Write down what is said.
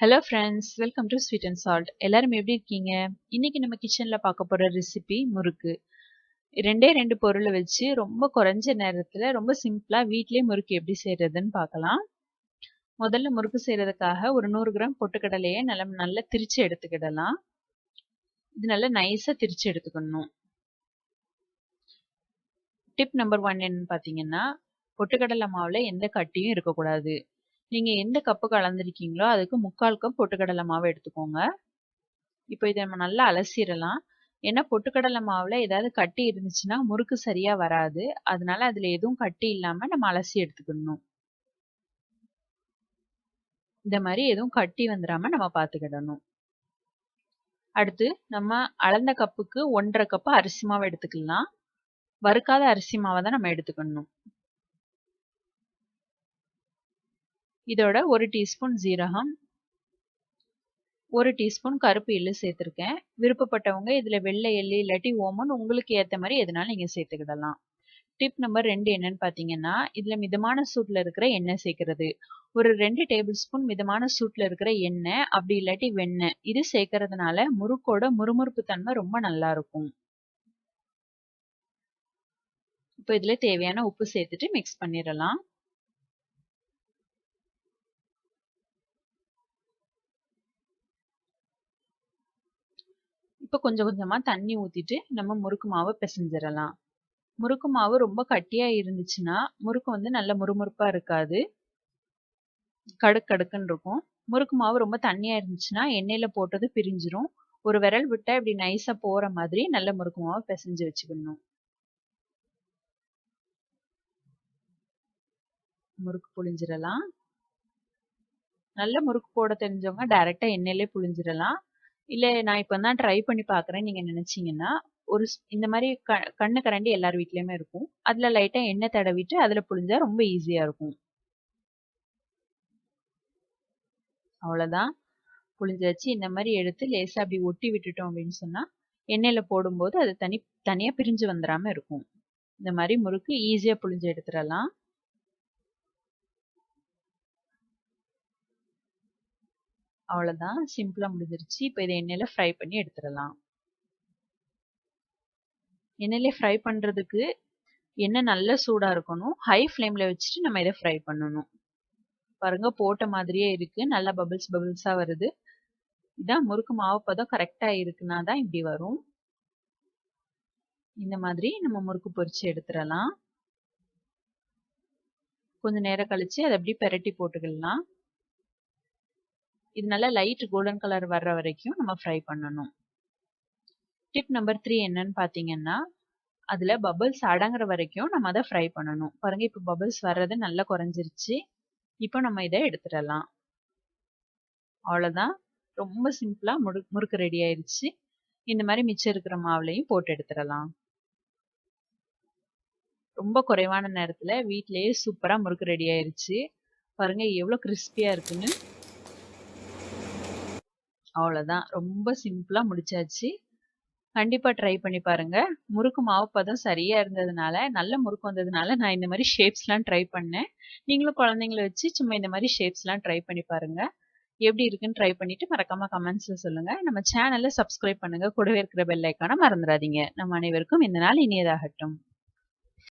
Hello friends, welcome to sweet and salt. எல்லாரும் எப்படி இருக்கீங்க? இன்னைக்கு நம்ம கிச்சனில் பார்க்க போகிற ரெசிபி முறுக்கு. ரெண்டே ரெண்டு பொருளை வச்சு ரொம்ப குறைஞ்ச நேரத்தில் ரொம்ப சிம்பிளாக வீட்டிலே முறுக்கு எப்படி செய்கிறதுன்னு பார்க்கலாம். முதல்ல முறுக்கு செய்கிறதுக்காக ஒரு 100 கிராம் பொட்டுக்கடலையை நல்லா திரிச்சு எடுத்துக்கிடலாம். இது நல்லா நைஸாக திரிச்சு எடுத்துக்கணும். டிப் நம்பர் 1 என்னன்னு பார்த்தீங்கன்னா, பொட்டுக்கடலை மாவில் எந்த கட்டியும் இருக்கக்கூடாது. நீங்க எந்த கப்புக்கு அளந்திருக்கீங்களோ அதுக்கு 3/4 கப் பொட்டுக்கடலை மாவு எடுத்துக்கோங்க. இப்போ இதை நம்ம நல்லா அலசிடலாம். ஏன்னா பொட்டுக்கடலை மாவுல ஏதாவது கட்டி இருந்துச்சுன்னா முறுக்கு சரியா வராது. அதனால அதுல எதுவும் கட்டி இல்லாம நம்ம அலசி எடுத்துக்கணும். இந்த மாதிரி எதுவும் கட்டி வந்துடாம நம்ம பார்த்துக்கிடணும். அடுத்து நம்ம அளந்த கப்புக்கு 1/2 கப் அரிசி மாவு எடுத்துக்கலாம். வறுக்காத அரிசி மாவை தான் நம்ம எடுத்துக்கணும். இதோட 1 டீஸ்பூன் ஜீரகம், 1 டீஸ்பூன் கருப்பு எள்ளு சேர்த்துருக்கேன். விருப்பப்பட்டவங்க இதில் வெள்ளை எள்ளு இல்லாட்டி ஓமன் உங்களுக்கு ஏற்ற மாதிரி எதுனாலும் நீங்கள் சேர்த்துக்கிடலாம். டிப் நம்பர் 2 என்னன்னு பார்த்தீங்கன்னா, இதில் மிதமான சூட்டில் இருக்கிற எண்ணெய் சேர்க்கறது. ஒரு 2 டேபிள் ஸ்பூன் மிதமான சூட்டில் இருக்கிற எண்ணெய், அப்படி இல்லாட்டி வெண்ணெய், இது சேர்க்கறதுனால முறுக்கோட முறுமுறுப்பு தன்மை ரொம்ப நல்லா இருக்கும். இப்போ இதில் தேவையான உப்பு சேர்த்துட்டு மிக்ஸ் பண்ணிடலாம். இப்போ கொஞ்சம் கொஞ்சமாக தண்ணி ஊற்றிட்டு நம்ம முறுக்கு மாவை பிசைஞ்சிடலாம். முறுக்கு மாவு ரொம்ப கட்டியாக இருந்துச்சுன்னா முறுக்கு நல்ல முறுமுறுப்பாக இருக்காது, கடுக்குன்னு இருக்கும். முறுக்கு மாவு ரொம்ப தண்ணியாக இருந்துச்சுன்னா எண்ணெயில் போட்டது பிரிஞ்சிரும். ஒரு விரல் விட்டா இப்படி நைஸாக போகிற மாதிரி நல்ல முறுக்கு மாவை பிசைஞ்சு வச்சுக்கணும். முறுக்கு புழிஞ்சிடலாம். நல்ல முறுக்கு போட தெரிஞ்சவங்க டைரெக்டாக எண்ணெயிலே புழிஞ்சிடலாம். இல்லை நான் இப்போ தான் ட்ரை பண்ணி பார்க்குறேன்னு நீங்கள் நினச்சிங்கன்னா இந்த மாதிரி கண்ணு கரண்டி எல்லார் வீட்லேயுமே இருக்கும். அதில் லைட்டாக எண்ணெய் தடவிட்டு அதில் புழிஞ்சா ரொம்ப ஈஸியாக இருக்கும். அவ்வளோதான், புழிஞ்சாச்சு. இந்த மாதிரி எடுத்து லேசாக அப்படி ஒட்டி விட்டுட்டோம் அப்படின்னு சொன்னால் எண்ணெயில் போடும்போது அது தனியாக பிரிஞ்சு வந்துடாமல் இருக்கும். இந்த மாதிரி முறுக்கு ஈஸியாக புழிஞ்சு எடுத்துடலாம். அவ்வளோதான், சிம்பிளாக முடிஞ்சிருச்சு. இப்போ இதை எண்ணெயில் ஃப்ரை பண்ணி எடுத்துடலாம். எண்ணெயிலே ஃப்ரை பண்ணுறதுக்கு எண்ணெய் நல்ல சூடாக இருக்கணும். ஹை ஃப்ளேமில் வச்சுட்டு நம்ம இதை ஃப்ரை பண்ணணும். பாருங்க, போட்ட மாதிரியே இருக்கு, நல்லா பபிள்ஸாக வருது. இதான் முறுக்கு மாவு பதம் கரெக்டாக இருக்குன்னா தான் இப்படி வரும். இந்த மாதிரி நம்ம முறுக்கு பொரிச்சு எடுத்துடலாம். கொஞ்சம் நேரம் கழிச்சு அதை அப்படி பெரட்டி போட்டுக்கலாம். இது நல்லா லைட் கோல்டன் கலர் வர்ற வரைக்கும் நம்ம ஃப்ரை பண்ணணும். டிப் நம்பர் 3 என்னன்னு பார்த்தீங்கன்னா, அதில் பபிள்ஸ் அடங்குற வரைக்கும் நம்ம அதை ஃப்ரை பண்ணணும். பாருங்க, இப்போ பபிள்ஸ் வர்றது நல்லா குறைஞ்சிருச்சு. இப்போ நம்ம இதை எடுத்துடலாம். அவ்வளோதான், ரொம்ப சிம்பிளாக முறுக்கு ரெடி ஆயிடுச்சு. இந்த மாதிரி மிச்சம் இருக்கிற மாவுலையும் போட்டு எடுத்துடலாம். ரொம்ப குறைவான நேரத்தில் வீட்டிலேயே சூப்பராக முறுக்கு ரெடி ஆயிடுச்சு. பாருங்க எவ்வளோ கிறிஸ்பியாக இருக்குன்னு. அவ்வளோதான், ரொம்ப சிம்பிளாக முடிச்சாச்சு. கண்டிப்பாக ட்ரை பண்ணி பாருங்க. முறுக்கு மாவு பதம் சரியாக இருந்ததுனால, நல்ல முறுக்கு வந்ததுனால நான் இந்த மாதிரி ஷேப்ஸ்லாம் ட்ரை பண்ணேன். நீங்களும் குழந்தைங்கள வச்சு சும்மா இந்த மாதிரி ஷேப்ஸ்லாம் ட்ரை பண்ணி பாருங்க. எப்படி இருக்குன்னு ட்ரை பண்ணிட்டு மறக்காம கமெண்ட்ஸில் சொல்லுங்க. நம்ம சேனலை சப்ஸ்கிரைப் பண்ணுங்க. கூடவே இருக்கிற பெல் ஐக்கானை மறந்துடாதீங்க. நம்ம அனைவருக்கும் இந்த நாள் இனியதாகட்டும்.